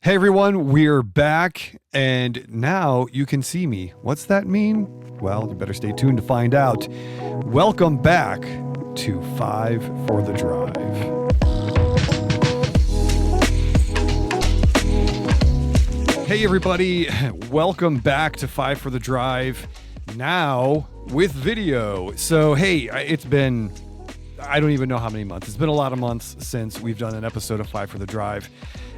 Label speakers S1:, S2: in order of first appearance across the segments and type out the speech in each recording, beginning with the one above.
S1: Hey everyone, we're back, and now you can see me. What's that mean? Well, you better stay tuned to find out. Welcome back to 5 for the Drive. Hey everybody, welcome back to 5 for the Drive, now with video. So hey, it's been, I don't even know how many months. It's been a lot of months since we've done an episode of 5 for the Drive.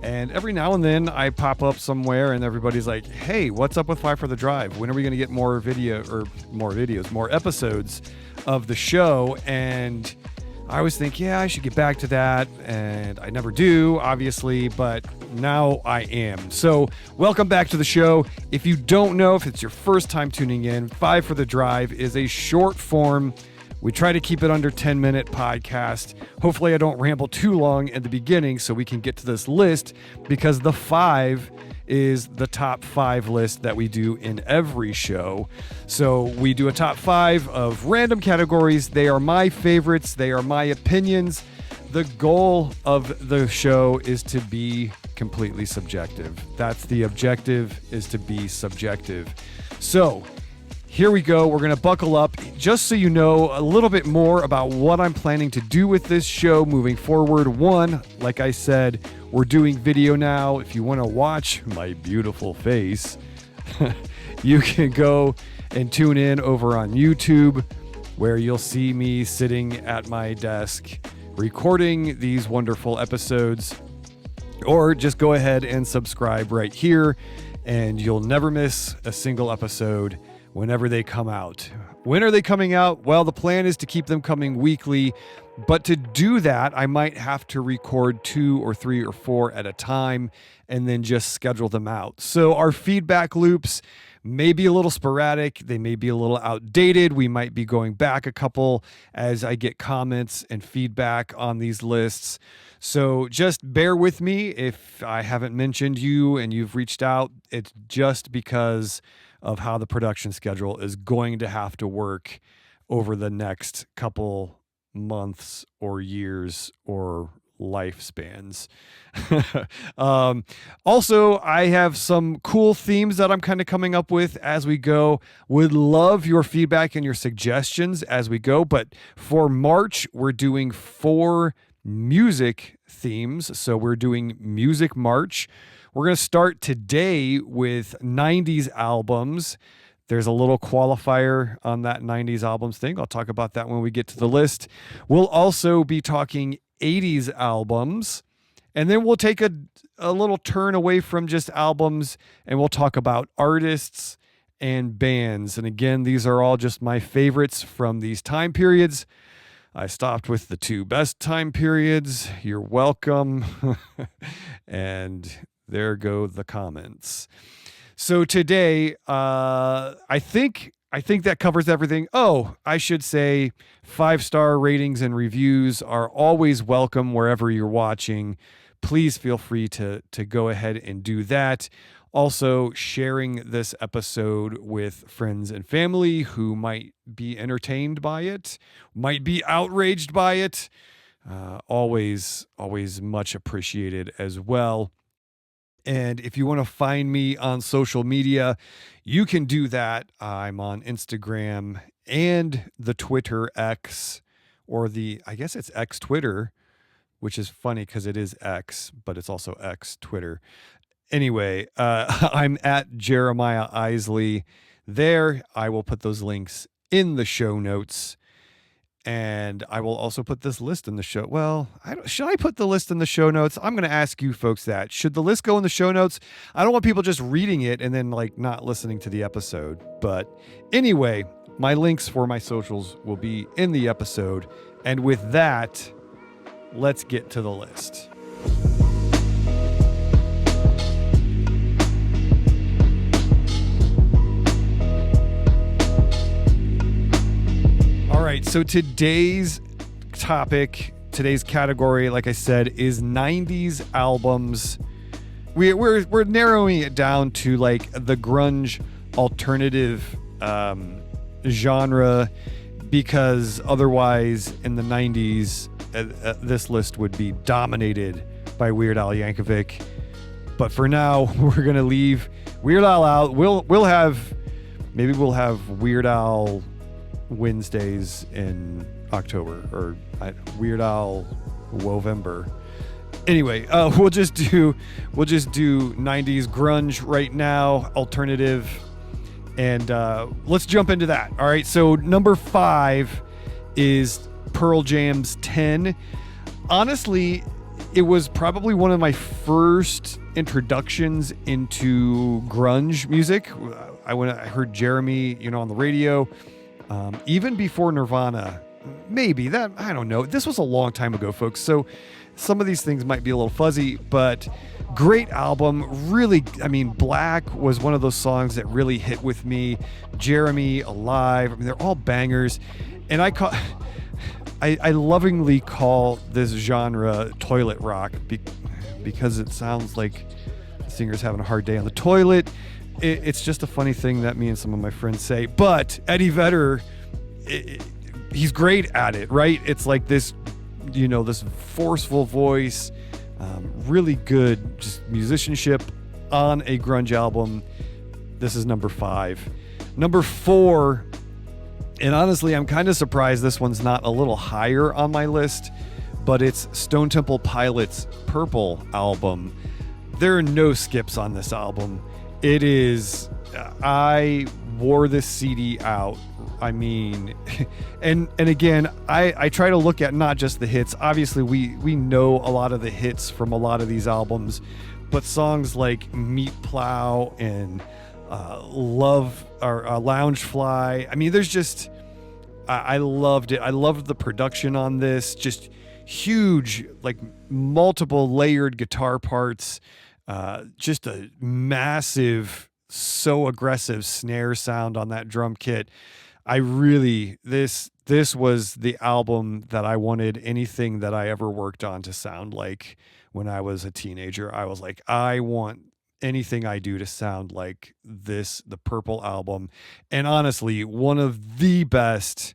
S1: And every now and then I pop up somewhere and everybody's like, hey, what's up with 5 for the Drive? When are we going to get more episodes of the show? And I always think, yeah, I should get back to that. And I never do, obviously, but now I am. So welcome back to the show. If you don't know, if it's your first time tuning in, 5 for the Drive is a short form. We try to keep it under 10-minute podcast. Hopefully I don't ramble too long at the beginning so we can get to this list, because the 5 is the top 5 list that we do in every show. So we do a top 5 of random categories. They are my favorites. They are my opinions. The goal of the show is to be completely subjective. That's the objective, is to be subjective. So here we go. We're going to buckle up just so you know a little bit more about what I'm planning to do with this show moving forward. One, like I said, we're doing video now. If you want to watch my beautiful face, you can go and tune in over on YouTube, where you'll see me sitting at my desk recording these wonderful episodes. Or just go ahead and subscribe right here, and you'll never miss a single episode whenever they come out. When are they coming out? Well, the plan is to keep them coming weekly, but to do that, I might have to record 2 or 3 or 4 at a time and then just schedule them out. So our feedback loops may be a little sporadic. They may be a little outdated. We might be going back a couple as I get comments and feedback on these lists. So just bear with me if I haven't mentioned you and you've reached out. It's just because of how the production schedule is going to have to work over the next couple months or years or lifespans. Also, I have some cool themes that I'm kind of coming up with as we go. Would love your feedback and your suggestions as we go. But for March, we're doing 4 music themes. So we're doing Music March. We're going to start today with 90s albums. There's a little qualifier on that 90s albums thing. I'll talk about that when we get to the list. We'll also be talking 80s albums. And then we'll take a little turn away from just albums, and we'll talk about artists and bands. And again, these are all just my favorites from these time periods. I stopped with the 2 best time periods. You're welcome. And there go the comments. So today, I think that covers everything. Oh, I should say 5-star ratings and reviews are always welcome wherever you're watching. Please feel free to go ahead and do that. Also, sharing this episode with friends and family who might be entertained by it, might be outraged by it. Always much appreciated as well. And if you want to find me on social media, you can do that. I'm on Instagram and the Twitter X, or I guess it's X Twitter, which is funny because it is X, but it's also X Twitter. Anyway, I'm at Jeremiah Isley there. I will put those links in the show notes. And I will also put this list in the show. Well, should I put the list in the show notes? I'm going to ask you folks that. Should the list go in the show notes? I don't want people just reading it and then not listening to the episode. But anyway, my links for my socials will be in the episode. And with that, let's get to the list. All right, so today's topic, today's category, like I said, is 90s albums. We're narrowing it down to the grunge alternative genre, because otherwise in the 90s this list would be dominated by Weird Al Yankovic. But for now, we're gonna leave Weird Al out. Maybe we'll have Weird Al Wednesdays in October, or Weird Al Wovember. Anyway, we'll just do 90s grunge right now, alternative, and let's jump into that. All right, so number 5 is Pearl Jam's 10. Honestly, it was probably one of my first introductions into grunge music. I heard Jeremy, on the radio, even before Nirvana. Maybe that, I don't know. This was a long time ago, folks. So some of these things might be a little fuzzy, but great album. Really, Black was one of those songs that really hit with me. Jeremy, Alive, they're all bangers. And I lovingly call this genre toilet rock because it sounds like the singer's having a hard day on the toilet. It's just a funny thing that me and some of my friends say. But Eddie Vedder, he's great at it, right? It's like this, this forceful voice, really good just musicianship on a grunge album. This is number 5. Number 4, and honestly, I'm kind of surprised this one's not a little higher on my list, but it's Stone Temple Pilots' Purple album. There are no skips on this album. It is, I wore this CD out. And again, I try to look at not just the hits. Obviously, we know a lot of the hits from a lot of these albums, but songs like Meat Plow and Love or Loungefly. There's just, I loved it. I loved the production on this. Just huge, like multiple layered guitar parts. Just a massive, so aggressive snare sound on that drum kit. This was the album that I wanted anything that I ever worked on to sound like when I was a teenager. I was like, I want anything I do to sound like this, the Purple album. And honestly, one of the best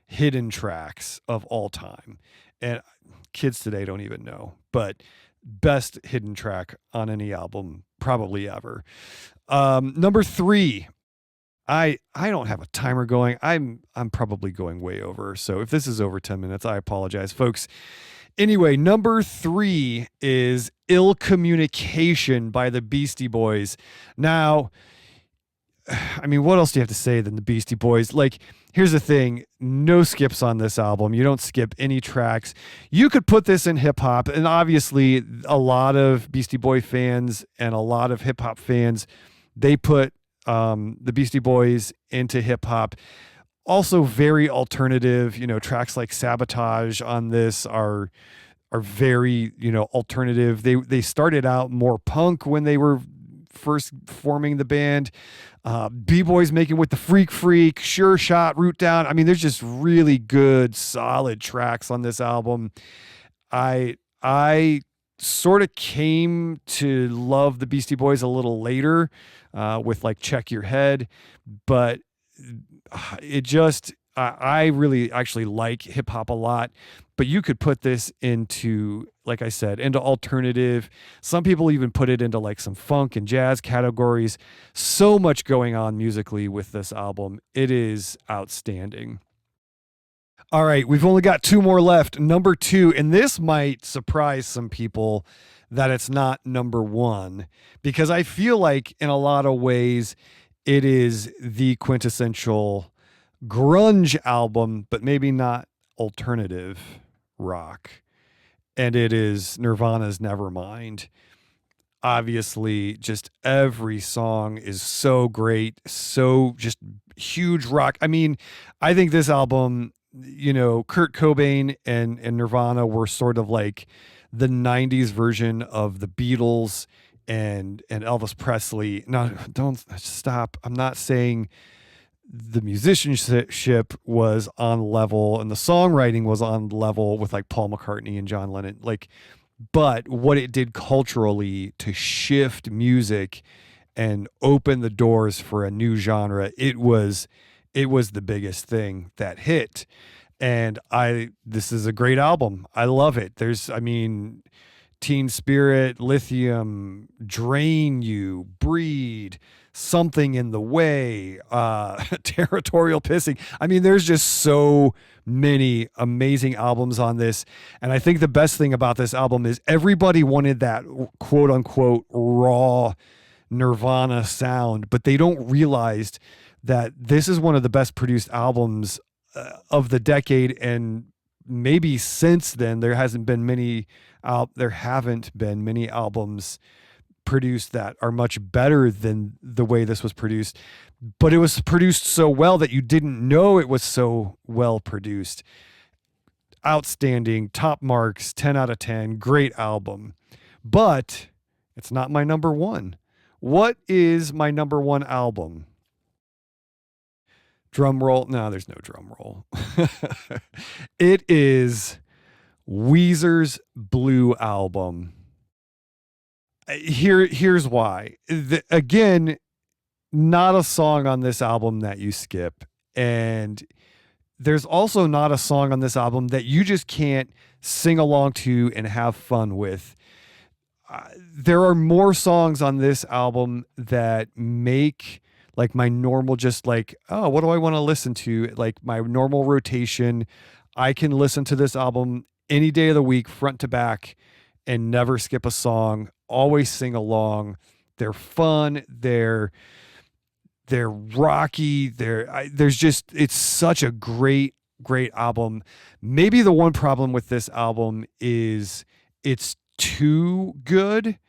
S1: hidden tracks of all time. And kids today don't even know, but best hidden track on any album probably ever. Number 3, I don't have a timer going. I'm probably going way over. So if this is over 10 minutes, I apologize, folks. Anyway, number 3 is Ill Communication by the Beastie Boys. Now, what else do you have to say than the Beastie Boys? Like, here's the thing. No skips on this album. You don't skip any tracks. You could put this in hip hop, and obviously a lot of Beastie Boy fans and a lot of hip hop fans, they put the Beastie Boys into hip hop. Also very alternative, tracks like Sabotage on this are very, alternative. They started out more punk when they were first forming the band. B-Boys Making with the Freak, Sure Shot, Root Down. There's just really good, solid tracks on this album. I sort of came to love the Beastie Boys a little later with like Check Your Head, but it just, I really actually like hip hop a lot, but you could put this into, like I said, into alternative. Some people even put it into like some funk and jazz categories. So much going on musically with this album. It is outstanding. All right, we've only got 2 more left. Number 2, and this might surprise some people that it's not number 1, because I feel like in a lot of ways it is the quintessential grunge album, but maybe not alternative rock. And it is Nirvana's Nevermind. Obviously, just every song is so great, so just huge rock. I think this album, Kurt Cobain and Nirvana were sort of like the 90s version of the Beatles and Elvis Presley. Now, don't stop. I'm not saying the musicianship was on level and the songwriting was on level with like Paul McCartney and John Lennon. But what it did culturally to shift music and open the doors for a new genre, it was the biggest thing that hit. And this is a great album. I love it. Teen Spirit, Lithium, Drain You, Breed, Something in the Way, Territorial Pissing. I mean, there's just so many amazing albums on this. And I think the best thing about this album is everybody wanted that quote unquote raw Nirvana sound, but they don't realize that this is one of the best produced albums of the decade. And maybe since then, there haven't been many albums produced that are much better than the way this was produced, but it was produced so well that you didn't know it was so well produced. Outstanding, top marks, 10 out of 10, great album. But it's not my number one. What is my number one album? Drum roll. No, there's no drum roll. It is Weezer's Blue album. Here's why. Again, not a song on this album that you skip. And there's also not a song on this album that you just can't sing along to and have fun with. There are more songs on this album that make like my normal, just like, oh, what do I want to listen to? Like my normal rotation. I can listen to this album any day of the week, front to back, and never skip a song. Always sing along. They're fun. They're rocky. There's just, it's such a great album. Maybe the one problem with this album is it's too good,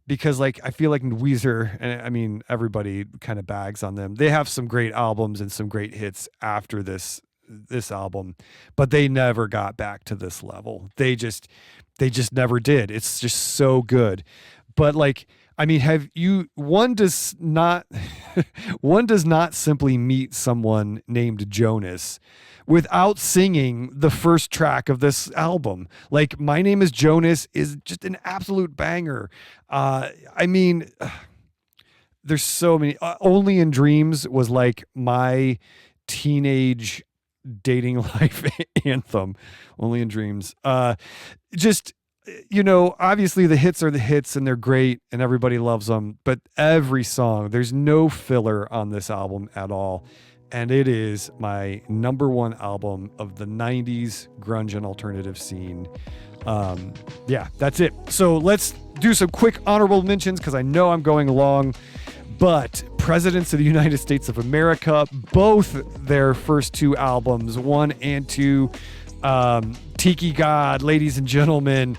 S1: because like I feel like Weezer, and I mean everybody kind of bags on them. They have some great albums and some great hits after this album, but they never got back to this level. They just never did. It's just so good. But like, I mean, one does not simply meet someone named Jonas without singing the first track of this album. Like, My Name is Jonas is just an absolute banger. I mean, there's so many. Only in Dreams was like my teenage dating life anthem. Only in Dreams. Just, you know, obviously the hits are the hits and they're great and everybody loves them, but every song, there's no filler on this album at all. And it is my number one album of the 90s grunge and alternative scene. Yeah, that's it. So let's do some quick honorable mentions because I know I'm going long. But Presidents of the United States of America, both their first two albums, 1 and 2, Tiki God, Ladies and Gentlemen,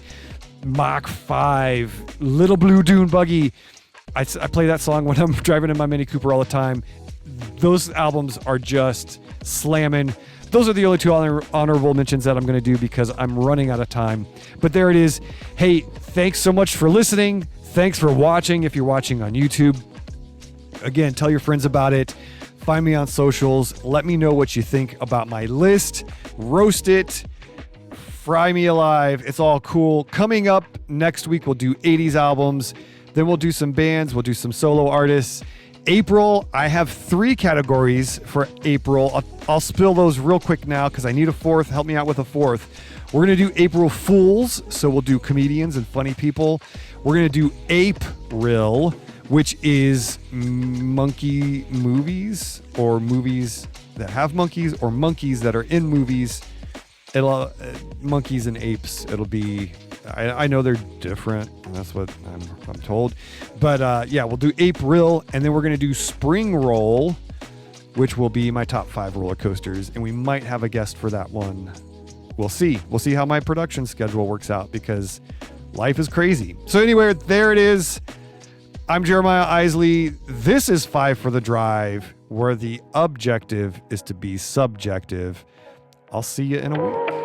S1: Mach 5, Little Blue Dune Buggy. I play that song when I'm driving in my Mini Cooper all the time. Those albums are just slamming. Those are the only two honorable mentions that I'm going to do because I'm running out of time. But there it is. Hey, thanks so much for listening. Thanks for watching if you're watching on YouTube. Again, tell your friends about it. Find me on socials. Let me know what you think about my list. Roast it. Fry me alive. It's all cool. Coming up next week, we'll do 80s albums. Then we'll do some bands. We'll do some solo artists. April, I have 3 categories for April. I'll spill those real quick now because I need a 4th. Help me out with a 4th. We're going to do April Fools. So we'll do comedians and funny people. We're going to do April, which is monkey movies or movies that have monkeys or monkeys that are in movies. It'll monkeys and apes. It'll be, I know they're different. That's what I'm told. But yeah, we'll do April, and then we're going to do Spring Roll, which will be my top 5 roller coasters. And we might have a guest for that one. We'll see. We'll see how my production schedule works out because life is crazy. So anyway, there it is. I'm Jeremiah Isley. This is 5 for the Drive, where the objective is to be subjective. I'll see you in a week.